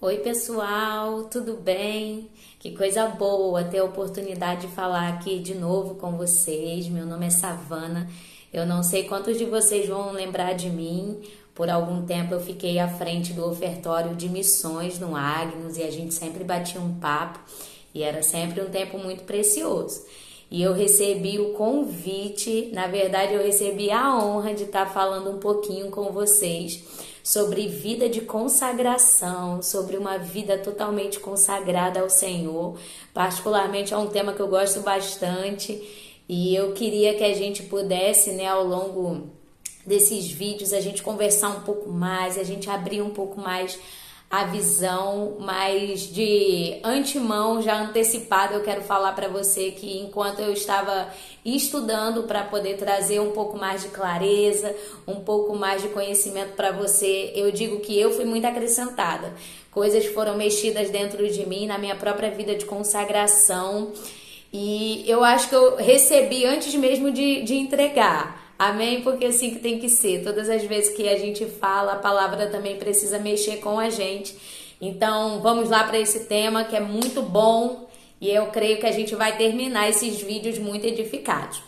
Oi, pessoal, tudo bem? Que coisa boa ter a oportunidade de falar aqui de novo com vocês. Meu nome é Savana. Eu não sei quantos de vocês vão lembrar de mim. Por algum tempo eu fiquei à frente do ofertório de missões no Agnus e a gente sempre batia um papo e era sempre um tempo muito precioso. E eu recebi o convite, na verdade eu recebi a honra de estar falando um pouquinho com vocês sobre vida de consagração, sobre uma vida totalmente consagrada ao Senhor. Particularmente é um tema que eu gosto bastante e eu queria que a gente pudesse, ao longo desses vídeos, a gente conversar um pouco mais, a gente abrir um pouco mais a visão, mas de antemão, já antecipado, eu quero falar para você que enquanto eu estava estudando para poder trazer um pouco mais de clareza, um pouco mais de conhecimento para você, eu digo que eu fui muito acrescentada. Coisas foram mexidas dentro de mim, na minha própria vida de consagração, e eu acho que eu recebi antes mesmo de entregar. Amém? Porque assim que tem que ser. Todas as vezes que a gente fala, a palavra também precisa mexer com a gente. Então, vamos lá para esse tema que é muito bom e eu creio que a gente vai terminar esses vídeos muito edificados.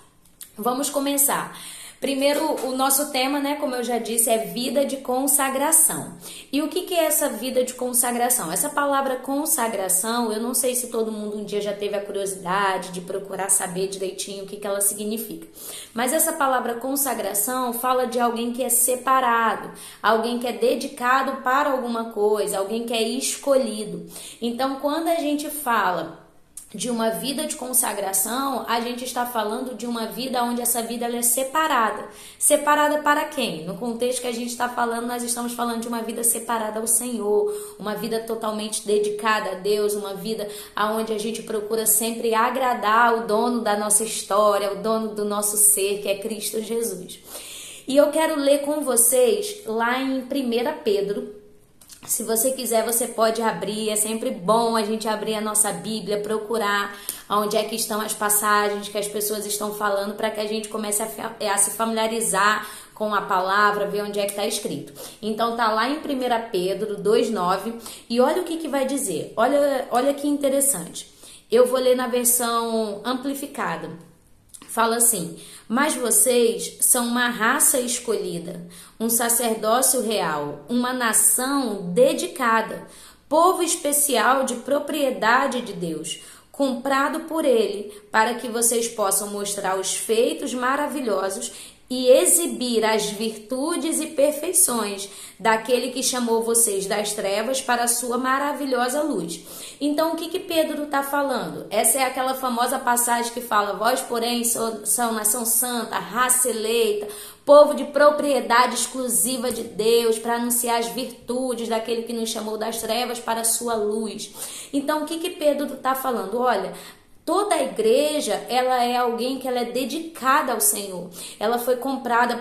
Vamos começar. Primeiro, o nosso tema, como eu já disse, é vida de consagração. E o que é essa vida de consagração? Essa palavra consagração, eu não sei se todo mundo um dia já teve a curiosidade de procurar saber direitinho o que ela significa. Mas essa palavra consagração fala de alguém que é separado, alguém que é dedicado para alguma coisa, alguém que é escolhido. Então, quando a gente fala de uma vida de consagração, a gente está falando de uma vida onde essa vida ela é separada. Separada para quem? No contexto que a gente está falando, nós estamos falando de uma vida separada ao Senhor, uma vida totalmente dedicada a Deus, uma vida onde a gente procura sempre agradar o dono da nossa história, o dono do nosso ser, que é Cristo Jesus. E eu quero ler com vocês lá em 1 Pedro. Se você quiser, você pode abrir, é sempre bom a gente abrir a nossa Bíblia, procurar onde é que estão as passagens que as pessoas estão falando para que a gente comece a se familiarizar com a palavra, ver onde é que está escrito. Então tá lá em 1 Pedro 2,9 e olha o que vai dizer, olha que interessante. Eu vou ler na versão amplificada. Fala assim: mas vocês são uma raça escolhida, um sacerdócio real, uma nação dedicada, povo especial de propriedade de Deus, comprado por Ele, para que vocês possam mostrar os feitos maravilhosos e exibir as virtudes e perfeições daquele que chamou vocês das trevas para a sua maravilhosa luz. Então, o que Pedro está falando? Essa é aquela famosa passagem que fala: vós, porém, são nação santa, raça eleita, povo de propriedade exclusiva de Deus, para anunciar as virtudes daquele que nos chamou das trevas para a sua luz. Então, o que Pedro está falando? Olha, toda a igreja, ela é alguém que ela é dedicada ao Senhor. Ela foi comprada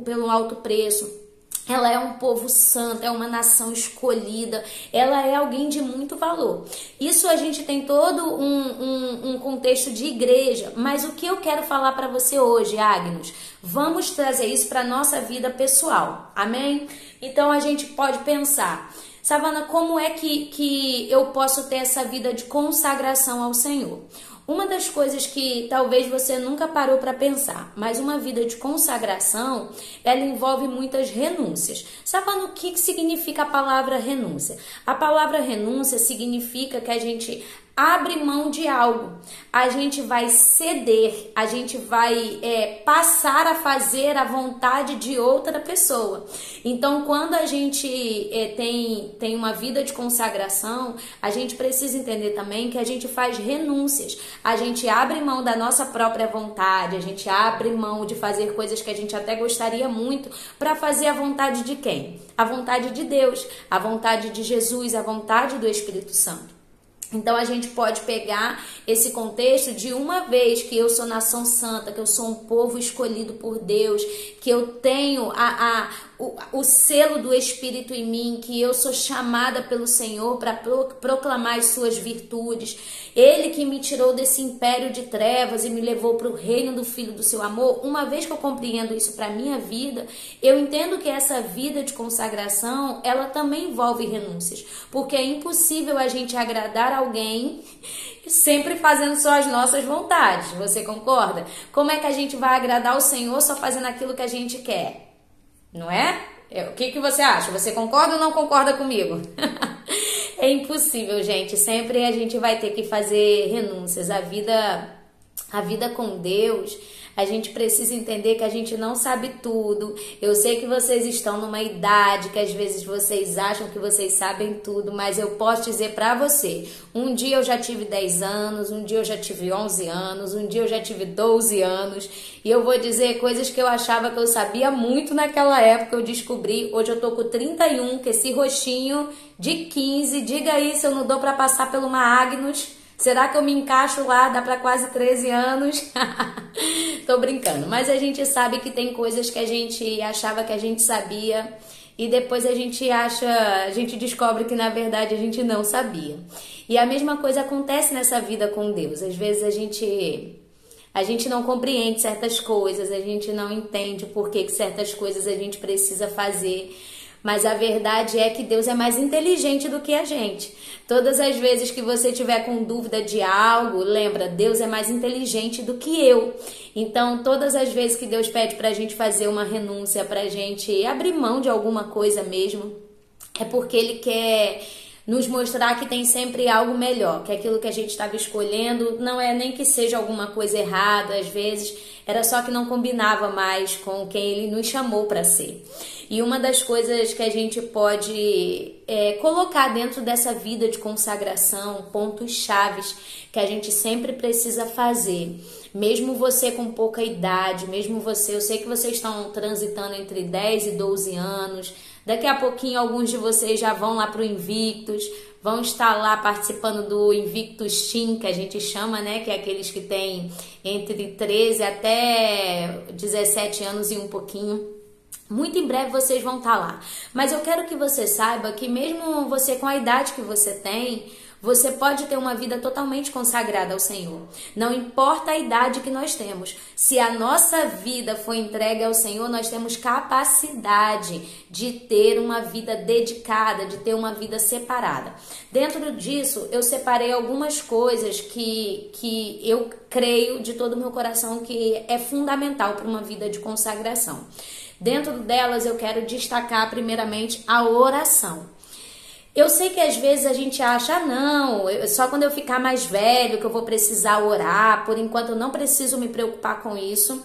pelo alto preço. Ela é um povo santo, é uma nação escolhida, ela é alguém de muito valor. Isso a gente tem todo um contexto de igreja, mas o que eu quero falar para você hoje, Agnus, vamos trazer isso para a nossa vida pessoal, amém? Então a gente pode pensar: Savana, como é que eu posso ter essa vida de consagração ao Senhor? Uma das coisas que talvez você nunca parou para pensar, mas uma vida de consagração, ela envolve muitas renúncias. Savana, o que significa a palavra renúncia? A palavra renúncia significa que a gente abre mão de algo, a gente vai ceder, a gente vai passar a fazer a vontade de outra pessoa. Então, quando a gente tem uma vida de consagração, a gente precisa entender também que a gente faz renúncias, a gente abre mão da nossa própria vontade, a gente abre mão de fazer coisas que a gente até gostaria muito para fazer a vontade de quem? A vontade de Deus, a vontade de Jesus, a vontade do Espírito Santo. Então a gente pode pegar esse contexto de uma vez que eu sou nação santa, que eu sou um povo escolhido por Deus, que eu tenho o selo do Espírito em mim, que eu sou chamada pelo Senhor para proclamar as suas virtudes. Ele que me tirou desse império de trevas e me levou para o reino do Filho do seu amor. Uma vez que eu compreendo isso para a minha vida, eu entendo que essa vida de consagração, ela também envolve renúncias, porque é impossível a gente agradar alguém sempre fazendo só as nossas vontades. Você concorda? Como é que a gente vai agradar o Senhor só fazendo aquilo que a gente quer? Não é? O que você acha? Você concorda ou não concorda comigo? É impossível, gente. Sempre a gente vai ter que fazer renúncias. A vida com Deus, a gente precisa entender que a gente não sabe tudo. Eu sei que vocês estão numa idade que às vezes vocês acham que vocês sabem tudo, mas eu posso dizer pra você, um dia eu já tive 10 anos, um dia eu já tive 11 anos, um dia eu já tive 12 anos, e eu vou dizer coisas que eu achava que eu sabia muito naquela época, eu descobri, hoje eu tô com 31, com esse rostinho de 15, diga aí se eu não dou pra passar por uma Agnus. Será que eu me encaixo lá? Dá pra quase 13 anos? Tô brincando. Mas a gente sabe que tem coisas que a gente achava que a gente sabia e depois a gente descobre que na verdade a gente não sabia. E a mesma coisa acontece nessa vida com Deus. Às vezes a gente não compreende certas coisas, a gente não entende por que certas coisas a gente precisa fazer. Mas a verdade é que Deus é mais inteligente do que a gente. Todas as vezes que você tiver com dúvida de algo, lembra, Deus é mais inteligente do que eu. Então, todas as vezes que Deus pede pra gente fazer uma renúncia, pra gente abrir mão de alguma coisa mesmo, é porque Ele quer nos mostrar que tem sempre algo melhor, que aquilo que a gente estava escolhendo não é nem que seja alguma coisa errada, às vezes era só que não combinava mais com quem Ele nos chamou para ser. E uma das coisas que a gente pode colocar dentro dessa vida de consagração, pontos chaves que a gente sempre precisa fazer, mesmo você com pouca idade, mesmo você, eu sei que vocês estão transitando entre 10 e 12 anos, daqui a pouquinho alguns de vocês já vão lá para o Invictus, vão estar lá participando do Invictus Team, que a gente chama, né? Que é aqueles que têm entre 13 até 17 anos e um pouquinho. Muito em breve vocês vão estar lá. Mas eu quero que você saiba que mesmo você com a idade que você tem, você pode ter uma vida totalmente consagrada ao Senhor. Não importa a idade que nós temos. Se a nossa vida foi entregue ao Senhor, nós temos capacidade de ter uma vida dedicada, de ter uma vida separada. Dentro disso, eu separei algumas coisas que eu creio de todo o meu coração que é fundamental para uma vida de consagração. Dentro delas, eu quero destacar primeiramente a oração. Eu sei que às vezes a gente acha, não, só quando eu ficar mais velho que eu vou precisar orar, por enquanto eu não preciso me preocupar com isso.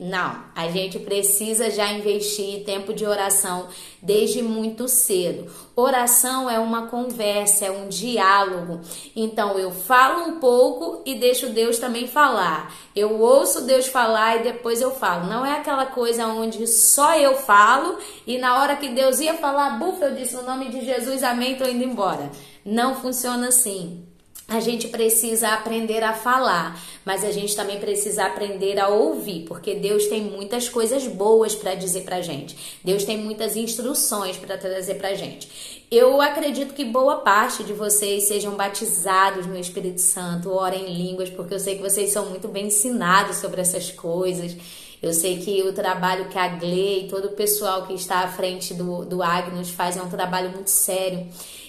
Não, a gente precisa já investir tempo de oração desde muito cedo. Oração é uma conversa, é um diálogo. Então eu falo um pouco e deixo Deus também falar. Eu ouço Deus falar e depois eu falo. Não é aquela coisa onde só eu falo e na hora que Deus ia falar, bufa, eu disse no nome de Jesus, amém, tô indo embora. Não funciona assim. A gente precisa aprender a falar, mas a gente também precisa aprender a ouvir, porque Deus tem muitas coisas boas para dizer pra gente. Deus tem muitas instruções para trazer pra gente. Eu acredito que boa parte de vocês sejam batizados no Espírito Santo, orem em línguas, porque eu sei que vocês são muito bem ensinados sobre essas coisas. Eu sei que o trabalho que a Glei e todo o pessoal que está à frente do Agnus faz é um trabalho muito sério.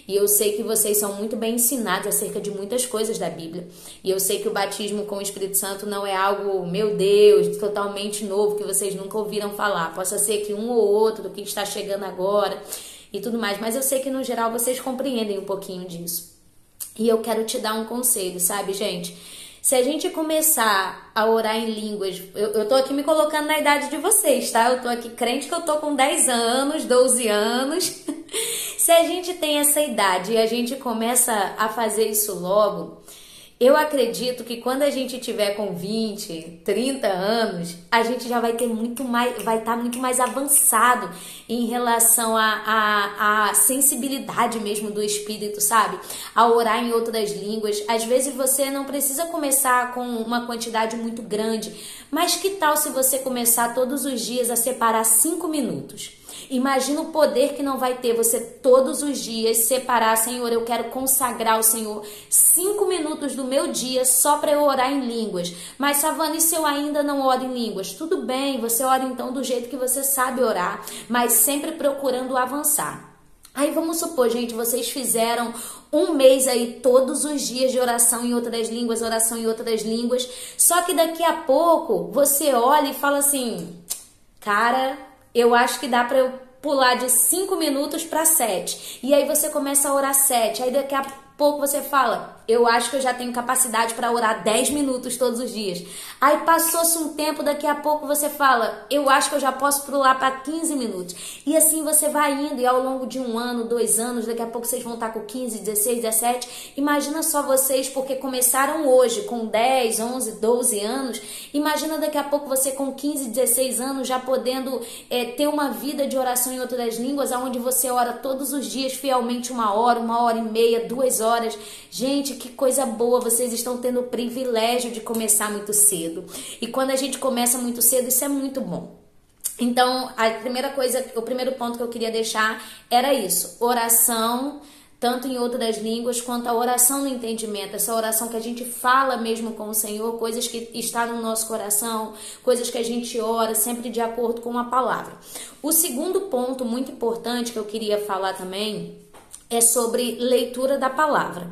E eu sei que vocês são muito bem ensinados acerca de muitas coisas da Bíblia. E eu sei que o batismo com o Espírito Santo não é algo, meu Deus, totalmente novo, que vocês nunca ouviram falar. Possa ser que um ou outro do que está chegando agora e tudo mais. Mas eu sei que no geral vocês compreendem um pouquinho disso. E eu quero te dar um conselho, sabe, gente? Se a gente começar a orar em línguas, eu tô aqui me colocando na idade de vocês, tá? Eu tô aqui crente que eu tô com 10 anos, 12 anos. Se a gente tem essa idade e a gente começa a fazer isso logo, Eu acredito que quando a gente tiver com 20, 30 anos, a gente já vai ter vai estar muito mais avançado em relação à sensibilidade mesmo do espírito, sabe? A orar em outras línguas. Às vezes você não precisa começar com uma quantidade muito grande, mas que tal se você começar todos os dias a separar 5 minutos? Imagina o poder que não vai ter você todos os dias separar, Senhor, eu quero consagrar ao Senhor 5 minutos do meu dia só para eu orar em línguas. Mas, Savana, e se eu ainda não oro em línguas? Tudo bem, você ora então do jeito que você sabe orar, mas sempre procurando avançar. Aí vamos supor, gente, vocês fizeram um mês aí todos os dias de oração em outras línguas, oração em outras línguas, só que daqui a pouco você olha e fala assim, cara, eu acho que dá para eu pular de 5 minutos para 7. E aí você começa a orar 7. Aí daqui a pouco você fala, eu acho que eu já tenho capacidade para orar 10 minutos todos os dias. Aí passou-se um tempo, daqui a pouco você fala, eu acho que eu já posso pular para 15 minutos. E assim você vai indo, e ao longo de 1 ano, 2 anos, daqui a pouco vocês vão estar com 15, 16, 17. Imagina só vocês, porque começaram hoje com 10, 11, 12 anos. Imagina daqui a pouco você com 15, 16 anos já podendo ter uma vida de oração em outras línguas, onde você ora todos os dias fielmente 1 hora, 1h30, 2 horas. Gente, que coisa boa, vocês estão tendo o privilégio de começar muito cedo. E quando a gente começa muito cedo, isso é muito bom. Então, o primeiro ponto que eu queria deixar era isso, oração, tanto em outras línguas, quanto a oração no entendimento, essa oração que a gente fala mesmo com o Senhor, coisas que estão no nosso coração, coisas que a gente ora sempre de acordo com a palavra. O segundo ponto muito importante que eu queria falar também é sobre leitura da palavra.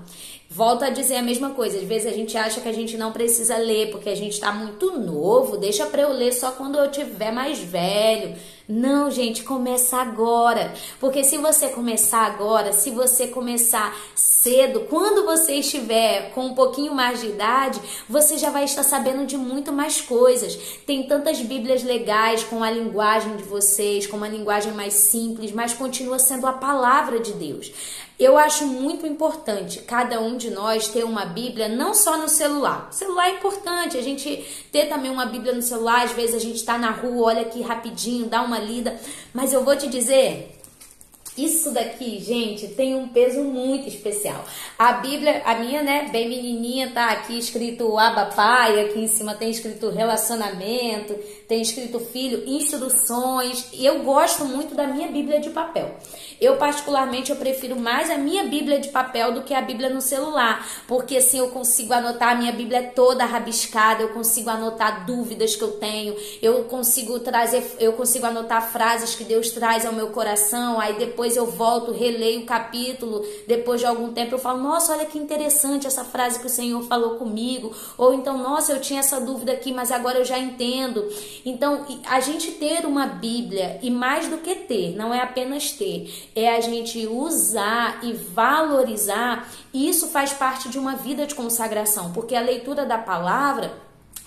Volto a dizer a mesma coisa, às vezes a gente acha que a gente não precisa ler porque a gente está muito novo, deixa para eu ler só quando eu tiver mais velho. Não, gente, começa agora, porque se você começar agora, se você começar cedo, quando você estiver com um pouquinho mais de idade, você já vai estar sabendo de muito mais coisas. Tem tantas bíblias legais com a linguagem de vocês, com uma linguagem mais simples, mas continua sendo a palavra de Deus. Eu acho muito importante cada um de nós ter uma Bíblia, não só no celular. O celular é importante, a gente ter também uma Bíblia no celular. Às vezes a gente está na rua, olha aqui rapidinho, dá uma lida. Mas eu vou te dizer, isso daqui, gente, tem um peso muito especial. A Bíblia, a minha, né, bem menininha, tá aqui escrito Abba Pai, aqui em cima tem escrito relacionamento, tem escrito filho, instruções. E eu gosto muito da minha Bíblia de papel. Eu, particularmente, eu prefiro mais a minha Bíblia de papel do que a Bíblia no celular, porque assim eu consigo anotar, a minha Bíblia é toda rabiscada, eu consigo anotar dúvidas que eu tenho, eu consigo anotar frases que Deus traz ao meu coração, aí depois eu volto, releio o capítulo, depois de algum tempo eu falo, nossa, olha que interessante essa frase que o Senhor falou comigo, ou então, nossa, eu tinha essa dúvida aqui, mas agora eu já entendo. Então, a gente ter uma Bíblia, e mais do que ter, não é apenas ter, é a gente usar e valorizar, e isso faz parte de uma vida de consagração, porque a leitura da palavra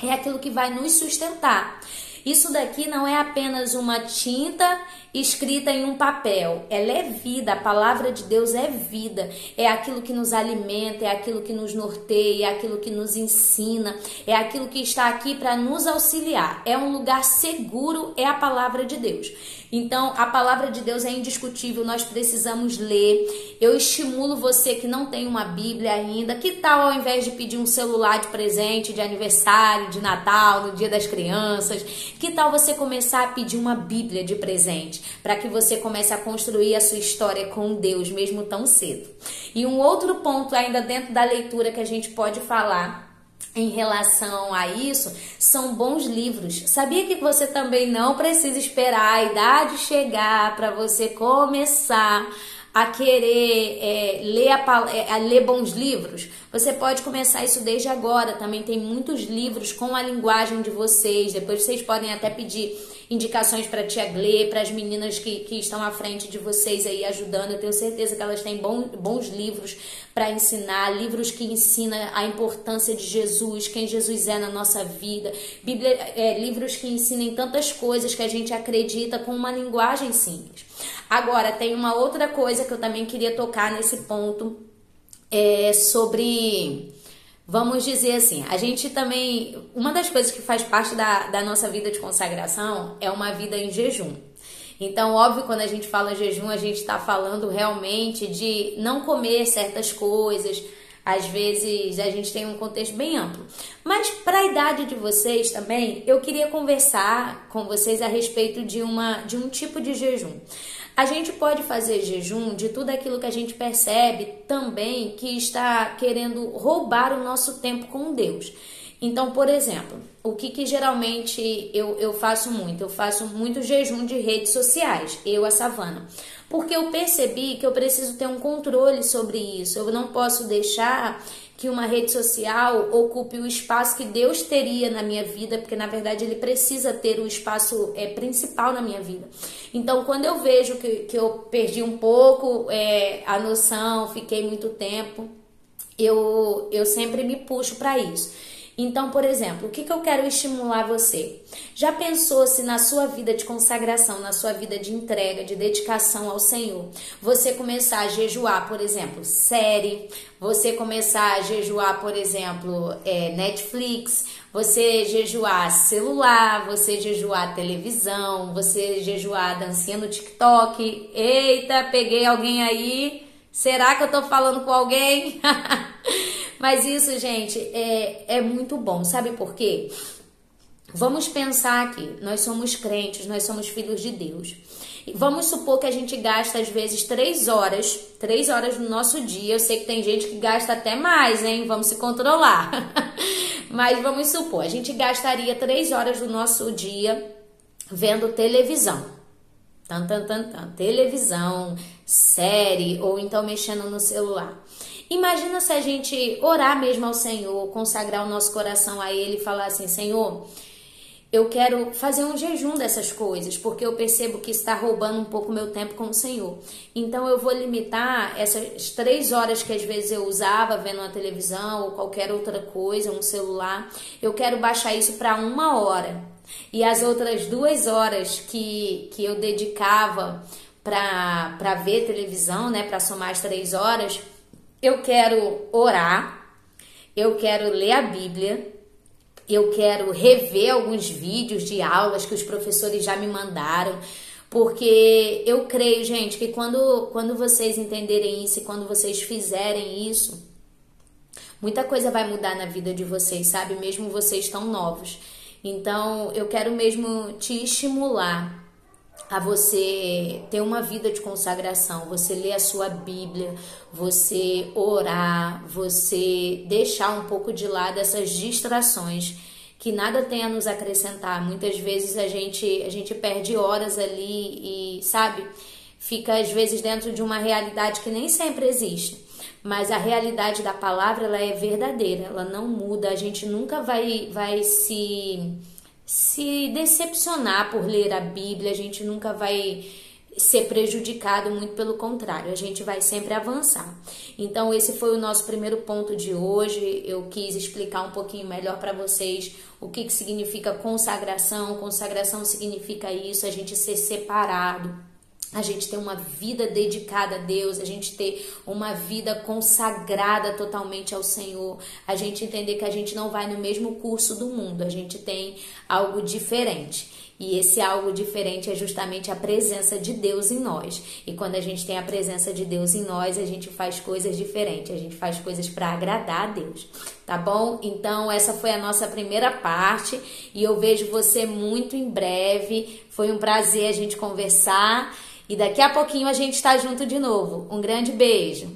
é aquilo que vai nos sustentar. Isso daqui não é apenas uma tinta escrita em um papel, ela é vida, a palavra de Deus é vida, é aquilo que nos alimenta, é aquilo que nos norteia, é aquilo que nos ensina, é aquilo que está aqui para nos auxiliar, é um lugar seguro, é a palavra de Deus. Então, a palavra de Deus é indiscutível, nós precisamos ler. Eu estimulo você que não tem uma Bíblia ainda, que tal ao invés de pedir um celular de presente, de aniversário, de Natal, no Dia das Crianças, que tal você começar a pedir uma Bíblia de presente, para que você comece a construir a sua história com Deus, mesmo tão cedo. E um outro ponto ainda dentro da leitura que a gente pode falar em relação a isso, são bons livros. Sabia que você também não precisa esperar a idade chegar para você começar a querer ler bons livros? Você pode começar isso desde agora. Também tem muitos livros com a linguagem de vocês. Depois vocês podem até pedir indicações para a tia Glê, para as meninas que estão à frente de vocês aí ajudando. Eu tenho certeza que elas têm bons livros para ensinar, livros que ensinam a importância de Jesus, quem Jesus é na nossa vida, livros que ensinem tantas coisas que a gente acredita com uma linguagem simples. Agora, tem uma outra coisa que eu também queria tocar nesse ponto, sobre Vamos dizer assim, a gente também, uma das coisas que faz parte da nossa vida de consagração é uma vida em jejum. Então, óbvio, quando a gente fala jejum, a gente está falando realmente de não comer certas coisas. Às vezes a gente tem um contexto bem amplo. Mas para a idade de vocês também, eu queria conversar com vocês a respeito de um tipo de jejum. A gente pode fazer jejum de tudo aquilo que a gente percebe também que está querendo roubar o nosso tempo com Deus. Então, por exemplo, o que geralmente eu faço muito? Eu faço muito jejum de redes sociais, a Savana. Porque eu percebi que eu preciso ter um controle sobre isso. Eu não posso deixar que uma rede social ocupe o espaço que Deus teria na minha vida, porque na verdade Ele precisa ter o espaço principal na minha vida. Então, quando eu vejo que eu perdi um pouco a noção, fiquei muito tempo, eu sempre me puxo para isso. Então, por exemplo, o que eu quero estimular você? Já pensou se na sua vida de consagração, na sua vida de entrega, de dedicação ao Senhor, você começar a jejuar, por exemplo, série, você começar a jejuar, por exemplo, Netflix, você jejuar celular, você jejuar televisão, você jejuar dancinha no TikTok? Eita, peguei alguém aí? Será que eu tô falando com alguém? Mas isso, gente, é muito bom. Sabe por quê? Vamos pensar aqui. Nós somos crentes, nós somos filhos de Deus. E vamos supor que a gente gasta, às vezes, 3 horas no nosso dia. Eu sei que tem gente que gasta até mais, hein? Vamos se controlar. Mas vamos supor, a gente gastaria 3 horas do nosso dia vendo televisão. Televisão, série, ou então mexendo no celular. Imagina se a gente orar mesmo ao Senhor, consagrar o nosso coração a Ele e falar assim: Senhor, eu quero fazer um jejum dessas coisas, porque eu percebo que está roubando um pouco meu tempo com o Senhor. Então eu vou limitar essas 3 horas que às vezes eu usava vendo uma televisão ou qualquer outra coisa, um celular. Eu quero baixar isso para 1 hora. E as outras 2 horas que eu dedicava para ver televisão, né, para somar as 3 horas, eu quero orar, eu quero ler a Bíblia, eu quero rever alguns vídeos de aulas que os professores já me mandaram, porque eu creio, gente, que quando vocês entenderem isso e quando vocês fizerem isso, muita coisa vai mudar na vida de vocês, sabe? Mesmo vocês tão novos. Então, eu quero mesmo te estimular a você ter uma vida de consagração, você ler a sua Bíblia, você orar, você deixar um pouco de lado essas distrações que nada tem a nos acrescentar. Muitas vezes a gente perde horas ali e, sabe, fica às vezes dentro de uma realidade que nem sempre existe. Mas a realidade da palavra, ela é verdadeira, ela não muda. A gente nunca vai se decepcionar por ler a Bíblia, a gente nunca vai ser prejudicado, muito pelo contrário, a gente vai sempre avançar. Então esse foi o nosso primeiro ponto de hoje. Eu quis explicar um pouquinho melhor para vocês o que significa consagração. Consagração significa isso, a gente ser separado, a gente ter uma vida dedicada a Deus, a gente ter uma vida consagrada totalmente ao Senhor, a gente entender que a gente não vai no mesmo curso do mundo, a gente tem algo diferente. E esse algo diferente é justamente a presença de Deus em nós. E quando a gente tem a presença de Deus em nós, a gente faz coisas diferentes, a gente faz coisas para agradar a Deus, tá bom? Então essa foi a nossa primeira parte e eu vejo você muito em breve. Foi um prazer a gente conversar. E daqui a pouquinho a gente está junto de novo. Um grande beijo!